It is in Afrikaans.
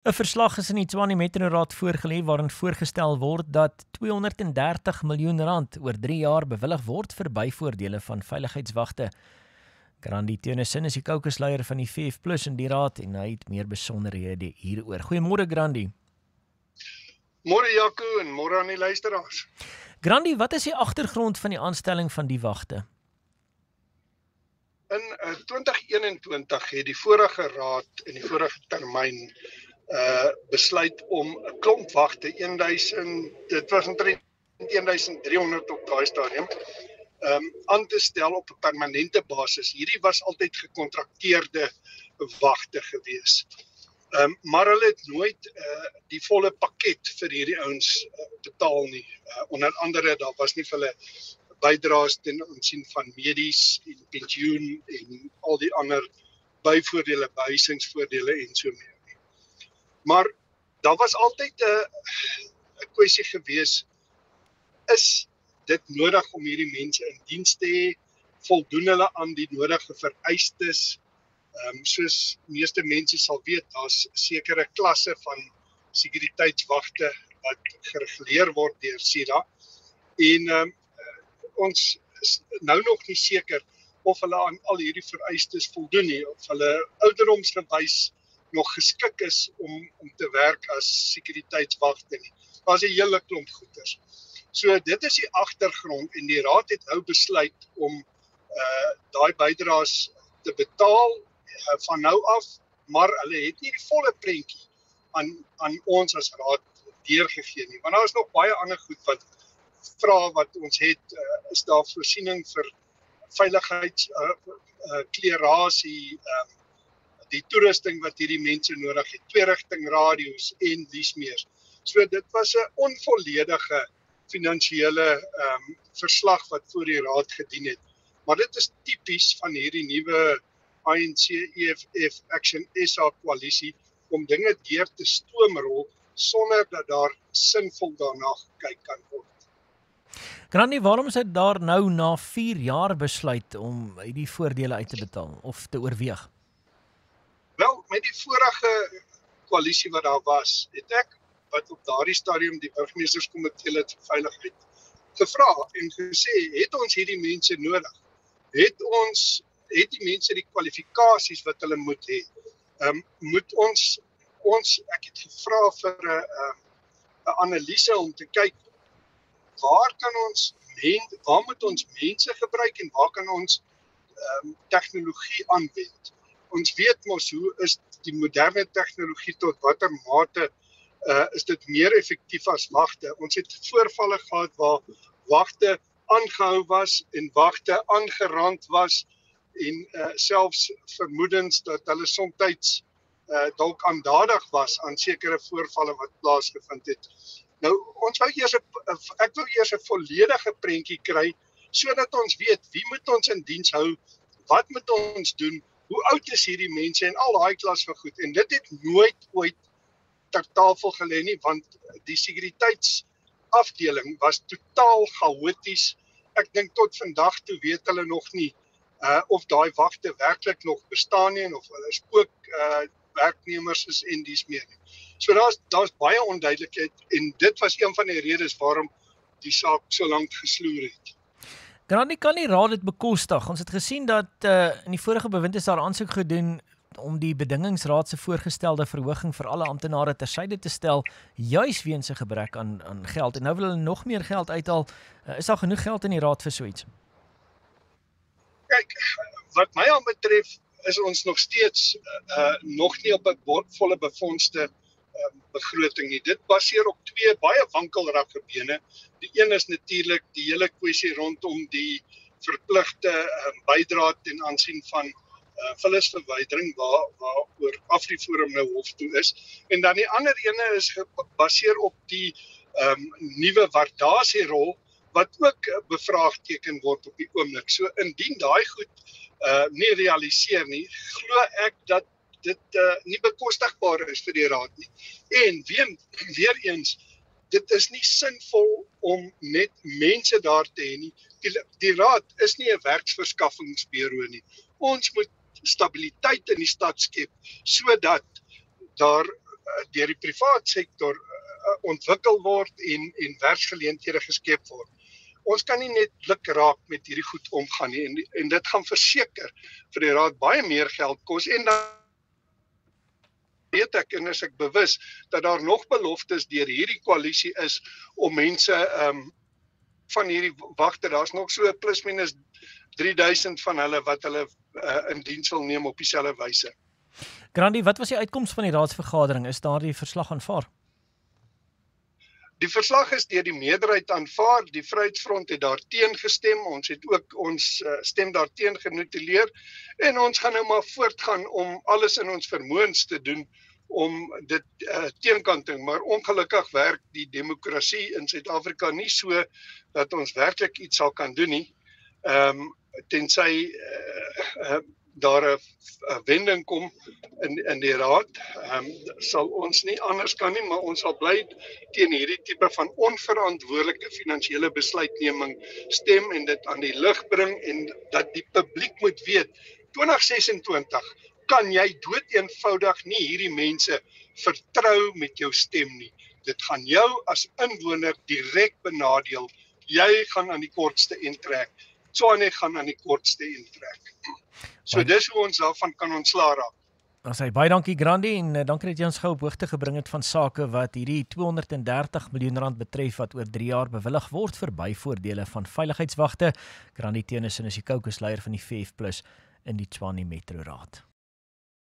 'n Verslag is in die Tshwane Metroraad voorgelê waarin voorgestel word dat R230 miljoen oor 3 jaar bewillig word vir byvoordele van veiligheidswagte. Grandi Teunissen is die kokesleier van die VF+ in die raad en hy het meer besonderhede hieroor. Goeiemôre Grandi. Môre Jaco en môre aan die luisteraars. Grandi, wat is die agtergrond van die aanstelling van die wagte? In 2021 het die vorige raad in die vorige termyn besluit om 'n klomp wagte, 1000, dit was omtrent 1300 op daai stadium, aan te stel op 'n permanente basis. Hierdie was altyd gekontrakteerde wagte gewees. Maar hulle het nooit die volle pakket vir hierdie ouens betaal nie. Onder andere, daar was nie vir hulle bydraes ten aansien van medies en pensioen en al die ander byvoordele, behuisingsvoordele en so meer. Maar daar was altyd 'n kwessie gewees, is dit nodig om hierdie mense in diens te hê, voldoen hulle aan die nodige vereistes, soos meeste mense sal weet, daar's sekere klasse van sekuriteitswagte wat gereguleer word deur SIRA, en ons is nou nog nie seker of hulle aan al hierdie vereistes voldoen nie, of hulle ouderdomsgewys nog geskik is om te werk as sekuriteitswagte nie. Daar's 'n hele klomp goeders. So dit is die agtergrond en die raad het nou besluit om daai bydraes te betaal van nou af, maar hulle het nie die volle prentjie aan ons as raad deurgegee nie. Want daar is nog baie ander goed wat vrae wat ons het, is daar voorsiening vir veiligheids klerasie, die toerusting wat hierdie mense nodig het, tweerigting radio's en dies meer. So dit was 'n onvolledige finansiële verslag wat voor die raad gedien het. Maar dit is tipies van hierdie nuwe ANC EFF Action SA koalisie om dinge deur te stoomrol sonder dat daar sinvol daarna gekyk kan word. Grandi, waarom is dit daar nou na 4 jaar besluit om hierdie voordele uit te betaal of te oorweeg? Wel, met die vorige koalisie wat daar was, het ek, wat op daardie stadium die burgemeesterskomitee lid vir veiligheid, gevra en gesê, het ons hierdie mense nodig? Het die mense die kwalifikasies wat hulle moet hê? Moet ek het gevra vir 'n analise om te kyk, waar moet ons mense gebruik en waar kan ons tegnologie aanwend? Ons weet mos hoe is die moderne tegnologie tot watter mate is dit meer effektief as wagte. Ons het voorvalle gehad waar wagte aangehou was en wagte aangerand was en selfs vermoedens dat hulle soms dalk aandadig was aan sekere voorvalle wat plaasgevind het. Nou, ek wou eers 'n volledige prentjie kry sodat ons weet wie moet ons in diens hou, wat moet ons doen, hoe oud is hierdie mense en al daai klas van goed. En dit het nooit ooit ter tafel gelê nie, want die sekuriteitsafdeling was totaal chaoties. Ek dink tot vandag toe weet hulle nog nie of daai wagte werklik nog bestaan nie en of hulle spook werknemers is en dies meer nie. So daar's baie onduidelikheid en dit was een van die redes waarom die saak so lank gesloer het. Grandi, kan die raad dit bekostig? Ons het gesien dat in die vorige bewind is daar aansoek gedoen om die bedingingsraad se voorgestelde verhoging vir alle amptenare tersyde te stel, juis weens 'n gebrek aan geld. En nou wil hulle nog meer geld uithaal. Is daar genoeg geld in die raad vir so iets? Kyk, wat my aanbetref is ons nog steeds nog nie op 'n volle befondste begroting nie. Dit baseer op twee baie wankelrige bene. Die een is natuurlik die hele kwessie rondom die verpligte bydrae ten aansien van vullisverwydering waaroor Afriforum nou hof toe is. En dan die ander ene is gebaseer op die nuwe waardasierol wat ook bevraagteken word op die oomblik. So indien daai goed nie realiseer nie, glo ek dat dit nie bekostigbaar is vir die raad nie. En weer eens, dit is nie sinvol om net mense daar te hê nie. Die raad is nie 'n werksverskaffingsbureau nie. Ons moet stabiliteit in die stad skep sodat daar deur die privaat sektor ontwikkel word en werksgeleenthede geskep word. Ons kan nie net lukraak met hierdie goed omgaan nie en dit gaan verseker vir die raad baie meer geld kos en dan weet ek en is ek bewus dat daar nog beloftes deur hierdie koalisie is om mense van hierdie wagte, daar's nog so plus minus 3000 van hulle wat hulle in diens wil neem op dieselfde wyse. Grandi, wat was die uitkoms van die raadsvergadering? Is daardie verslag aanvaar? Die verslag is deur die meerderheid aanvaar, die Vryheidsfront het daarteen gestem, ons het ook ons stem daarteen genotuleer en ons gaan nou maar voortgaan om alles in ons vermoëns te doen om dit teenkanting, maar ongelukkig werk die demokrasie in Suid-Afrika nie so dat ons werklik iets sal kan doen nie, tensy daar 'n wending kom in die raad, sal ons nie anders kan nie, maar ons sal bly teen hierdie tipe van onverantwoordelike finansiële besluitneming stem en dit aan die lig bring en dat die publiek moet weet, 2026 kan jy doeteenvoudig nie hierdie mense vertrou met jou stem nie. Dit gaan jou as inwoner direk benadeel. Jy gaan aan die kortste end trek. Tshwane gaan aan die kortste end trek. So dis hoe ons daarvan kan ontslaa raak. Dan sê baie dankie Grandi en dankie dat jy ons gou op hoogte gebring het van sake wat hierdie 230 miljoen rand betref wat oor 3 jaar bewillig word vir byvoordele van veiligheidswagte. Grandi Theunissen is die kokesleier van die VF+ in die Tshwane Metro Raad.